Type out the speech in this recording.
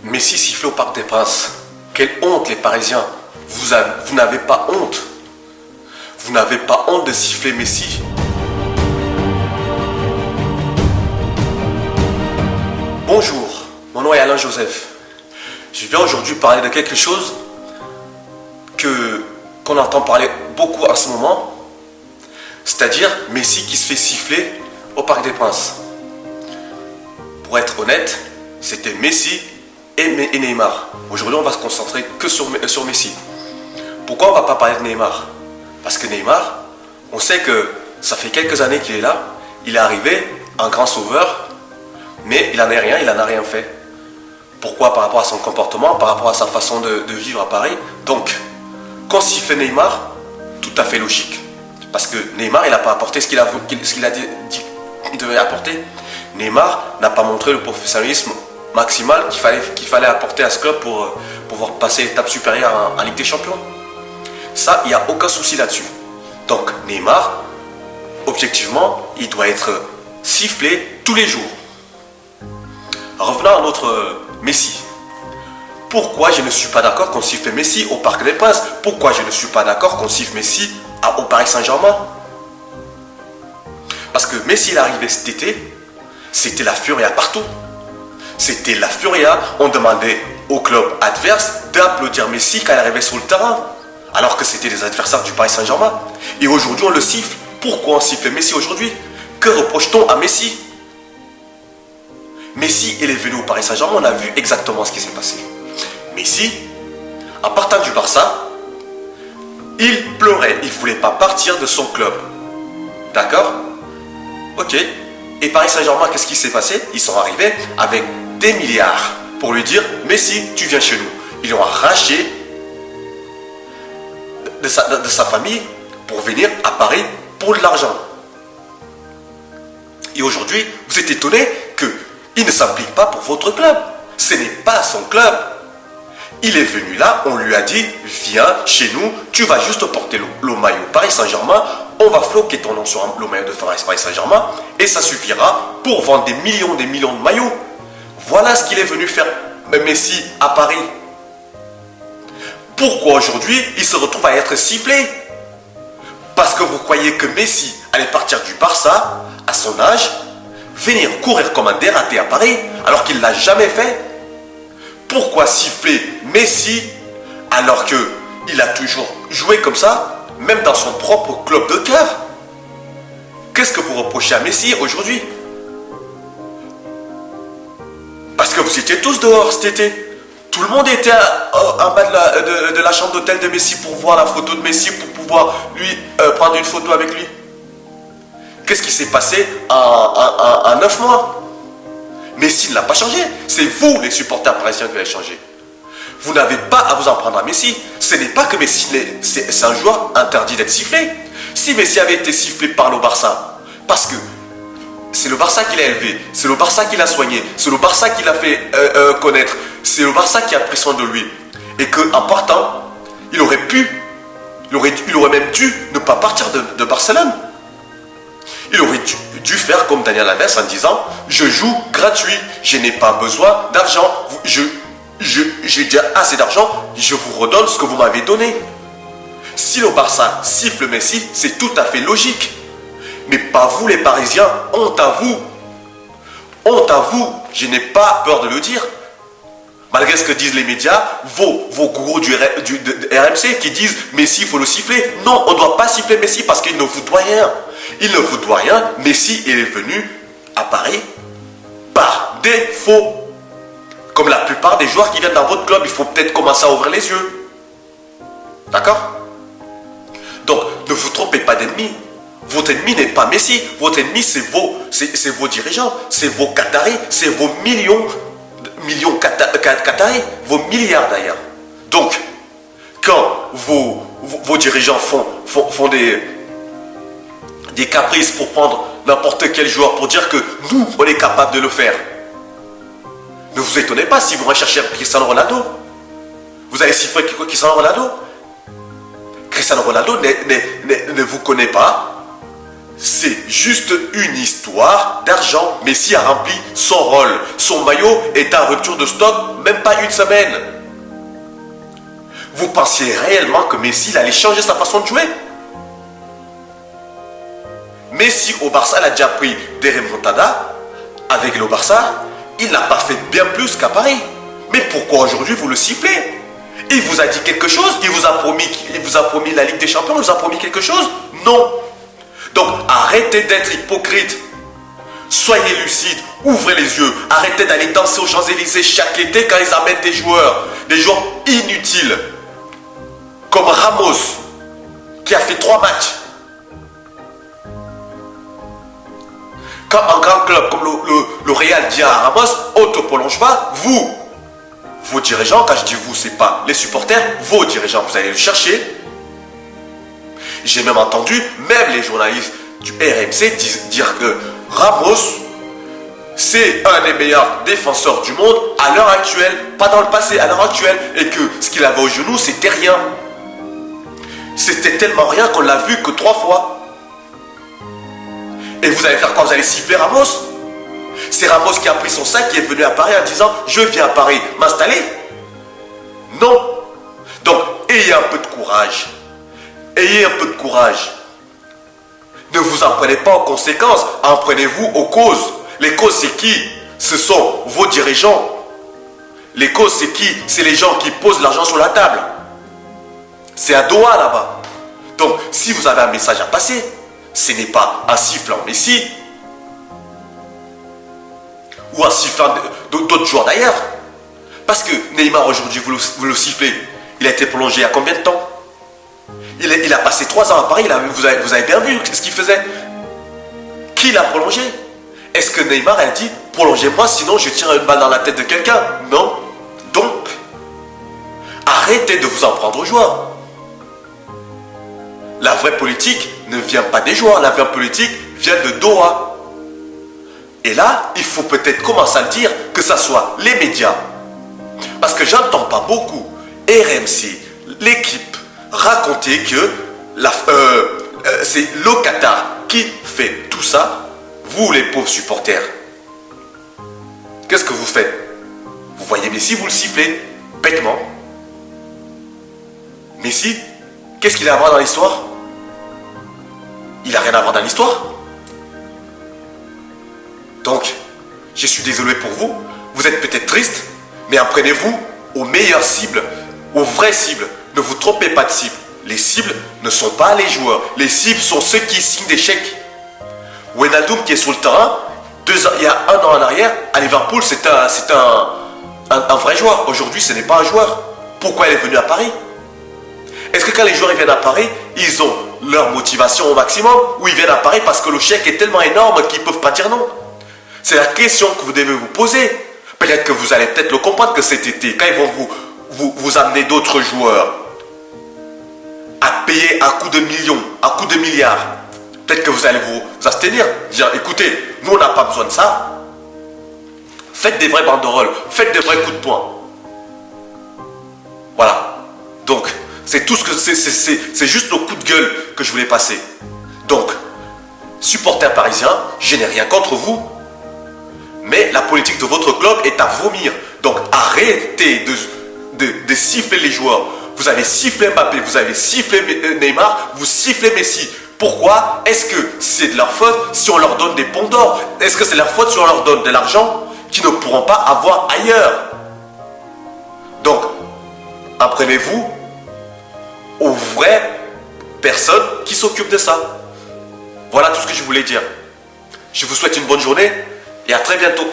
Messi sifflé au Parc des Princes. Quelle honte les Parisiens. Vous n'avez pas honte. Vous n'avez pas honte de siffler Messi. Bonjour, mon nom est Alain Joseph. Je viens aujourd'hui parler de quelque chose qu'on entend parler beaucoup en ce moment. C'est-à-dire Messi qui se fait siffler au Parc des Princes. Pour être honnête, c'était Messi et Neymar. Aujourd'hui, on va se concentrer que sur Messi. Pourquoi on ne va pas parler de Neymar? Parce que Neymar, on sait que ça fait quelques années qu'il est là. Il est arrivé en grand sauveur, mais il n'en a rien fait. Pourquoi? Par rapport à son comportement, par rapport à sa façon de vivre à Paris. Donc, quand siffle Neymar, tout à fait logique. Parce que Neymar, il n'a pas apporté ce qu'il a dit qu'il devait apporter. Neymar n'a pas montré le professionnalisme maximal qu'il fallait apporter à ce club pour pouvoir passer l'étape supérieure en Ligue des Champions. Ça, il n'y a aucun souci là-dessus. Donc, Neymar, objectivement, il doit être sifflé tous les jours. Revenons à notre Messi. Pourquoi je ne suis pas d'accord qu'on siffle Messi au Parc des Princes? Pourquoi je ne suis pas d'accord qu'on siffle Messi au Paris Saint-Germain? Parce que Messi est arrivé cet été, c'était la furia partout. C'était la furia, on demandait au club adverse d'applaudir Messi quand il arrivait sur le terrain, alors que c'était les adversaires du Paris Saint-Germain. Et aujourd'hui on le siffle. Pourquoi on siffle Messi aujourd'hui? Que reproche-t-on à Messi? Messi, il est venu au Paris Saint-Germain, on a vu exactement ce qui s'est passé. Messi, en partant du Barça, il pleurait, il ne voulait pas partir de son club. D'accord? Ok. Et Paris Saint-Germain, qu'est-ce qui s'est passé? Ils sont arrivés avec des milliards pour lui dire Messi, tu viens chez nous. Ils l'ont arraché de sa famille pour venir à Paris pour de l'argent. Et aujourd'hui, vous êtes étonné qu'il ne s'implique pas pour votre club. Ce n'est pas son club. Il est venu là, on lui a dit viens chez nous, tu vas juste porter le maillot Paris Saint-Germain, on va floquer ton nom sur le maillot de Paris Saint-Germain et ça suffira pour vendre des millions de maillots. Voilà ce qu'il est venu faire Messi à Paris. Pourquoi aujourd'hui il se retrouve à être sifflé? Parce que vous croyez que Messi allait partir du Barça à son âge, venir courir comme un dératé à Paris alors qu'il ne l'a jamais fait? Pourquoi siffler Messi alors qu'il a toujours joué comme ça, même dans son propre club de cœur? Qu'est-ce que vous reprochez à Messi aujourd'hui? Parce que vous étiez tous dehors cet été. Tout le monde était en bas de la chambre d'hôtel de Messi pour voir la photo de Messi, pour pouvoir lui prendre une photo avec lui. Qu'est-ce qui s'est passé en 9 mois? Messi ne l'a pas changé. C'est vous, les supporters parisiens, qui l'avez changé. Vous n'avez pas à vous en prendre à Messi. Ce n'est pas que Messi, c'est un joueur interdit d'être sifflé. Si Messi avait été sifflé par le Barça, parce que c'est le Barça qui l'a élevé, c'est le Barça qui l'a soigné, c'est le Barça qui l'a fait connaître, c'est le Barça qui a pris soin de lui. Et qu'en partant, il aurait même dû ne pas partir de Barcelone. Il aurait dû faire comme Daniel Alves en disant je joue gratuit, je n'ai pas besoin d'argent, j'ai déjà assez d'argent, je vous redonne ce que vous m'avez donné. Si le Barça siffle Messi, c'est tout à fait logique. Mais pas vous les Parisiens, honte à vous. Honte à vous, je n'ai pas peur de le dire. Malgré ce que disent les médias, vos gourous de RMC qui disent Messi, il faut le siffler. Non, on ne doit pas siffler Messi parce qu'il ne vous doit rien. Il ne vous doit rien. Messi est venu à Paris par défaut. Comme la plupart des joueurs qui viennent dans votre club, il faut peut-être commencer à ouvrir les yeux. D'accord? Donc, ne vous trompez pas d'ennemi. Votre ennemi n'est pas Messi. Votre ennemi, c'est vos dirigeants, c'est vos Qataris, c'est vos millions Qataris, vos milliards d'ailleurs. Donc, quand vos dirigeants font des caprices pour prendre n'importe quel joueur pour dire que nous, on est capable de le faire, ne vous étonnez pas si vous recherchez Cristiano Ronaldo. Vous allez siffler Cristiano Ronaldo. Cristiano Ronaldo ne vous connaît pas, c'est juste une histoire d'argent. Messi a rempli son rôle. Son maillot est en rupture de stock, même pas une semaine. Vous pensiez réellement que Messi allait changer sa façon de jouer? Messi au Barça, il a déjà pris des remontadas. Avec le Barça, il n'a pas fait bien plus qu'à Paris. Mais pourquoi aujourd'hui vous le sifflez? Il vous a dit quelque chose? Il vous a promis la Ligue des Champions? Il vous a promis quelque chose? Non. Donc arrêtez d'être hypocrite. Soyez lucide, ouvrez les yeux. Arrêtez d'aller danser aux Champs-Élysées chaque été quand ils amènent des joueurs inutiles. Comme Ramos, qui a fait 3 matchs. Quand un grand club comme le Real dit à Ramos, on ne te prolonge pas, vos dirigeants, quand je dis vous, ce n'est pas les supporters, vos dirigeants, vous allez le chercher. J'ai même entendu, même les journalistes du RMC dire que Ramos, c'est un des meilleurs défenseurs du monde à l'heure actuelle, pas dans le passé, à l'heure actuelle, et que ce qu'il avait au genou, c'était rien. C'était tellement rien qu'on l'a vu que 3 fois. Et vous allez faire quoi? Vous allez siffler Ramos? C'est Ramos qui a pris son sac, qui est venu à Paris en disant « Je viens à Paris m'installer ». Non. Donc, ayez un peu de courage. Ayez un peu de courage. Ne vous en prenez pas aux conséquences, en prenez-vous aux causes. Les causes, c'est qui? Ce sont vos dirigeants. Les causes, c'est qui? C'est les gens qui posent l'argent sur la table. C'est à Doha, là-bas. Donc, si vous avez un message à passer, ce n'est pas un sifflant Messi ou un sifflant d'autres joueurs d'ailleurs. Parce que Neymar, aujourd'hui, vous le sifflez. Il a été prolongé il y a combien de temps? Il a passé 3 ans à Paris. Vous avez bien vu ce qu'il faisait. Qui l'a prolongé? Est-ce que Neymar a dit « Prolongez-moi, sinon je tire une balle dans la tête de quelqu'un » Non. Donc, arrêtez de vous en prendre aux joueurs. La vraie politique ne vient pas des joueurs, la vraie politique vient de Doha. Et là, il faut peut-être commencer à le dire, que ce soit les médias. Parce que j'entends pas beaucoup RMC, l'équipe, raconter que c'est le Qatar qui fait tout ça. Vous, les pauvres supporters, qu'est-ce que vous faites? Vous voyez Messi, vous le sifflez, bêtement. Messi, qu'est-ce qu'il a à voir dans l'histoire? Il n'a rien à voir dans l'histoire. Donc, je suis désolé pour vous. Vous êtes peut-être triste, mais apprenez-vous aux meilleures cibles, aux vraies cibles. Ne vous trompez pas de cible. Les cibles ne sont pas les joueurs. Les cibles sont ceux qui signent des chèques. Wijnaldum qui est sur le terrain, il y a 1 an en arrière, à Liverpool, c'était un vrai joueur. Aujourd'hui, ce n'est pas un joueur. Pourquoi il est venu à Paris? Est-ce que quand les joueurs viennent à Paris, ils ont leur motivation au maximum ou ils viennent à Paris parce que le chèque est tellement énorme qu'ils ne peuvent pas dire non? C'est la question que vous devez vous poser. Peut-être que vous allez peut-être le comprendre que cet été, quand ils vont vous amener d'autres joueurs à payer à coups de millions, à coups de milliards, peut-être que vous allez vous abstenir, dire écoutez, nous on n'a pas besoin de ça. Faites des vrais banderoles, faites des vrais coups de poing. Voilà. Donc, c'est tout ce que c'est juste le coup de gueule que je voulais passer. Donc, supporters parisiens, je n'ai rien contre vous, mais la politique de votre club est à vomir. Donc, arrêtez de siffler les joueurs. Vous avez sifflé Mbappé, vous avez sifflé Neymar, vous sifflez Messi. Pourquoi? Est-ce que c'est de leur faute si on leur donne des ponts d'or? Est-ce que c'est leur faute si on leur donne de l'argent qu'ils ne pourront pas avoir ailleurs? Donc, apprenez-vous aux vraies personnes qui s'occupent de ça. Voilà tout ce que je voulais dire. Je vous souhaite une bonne journée et à très bientôt.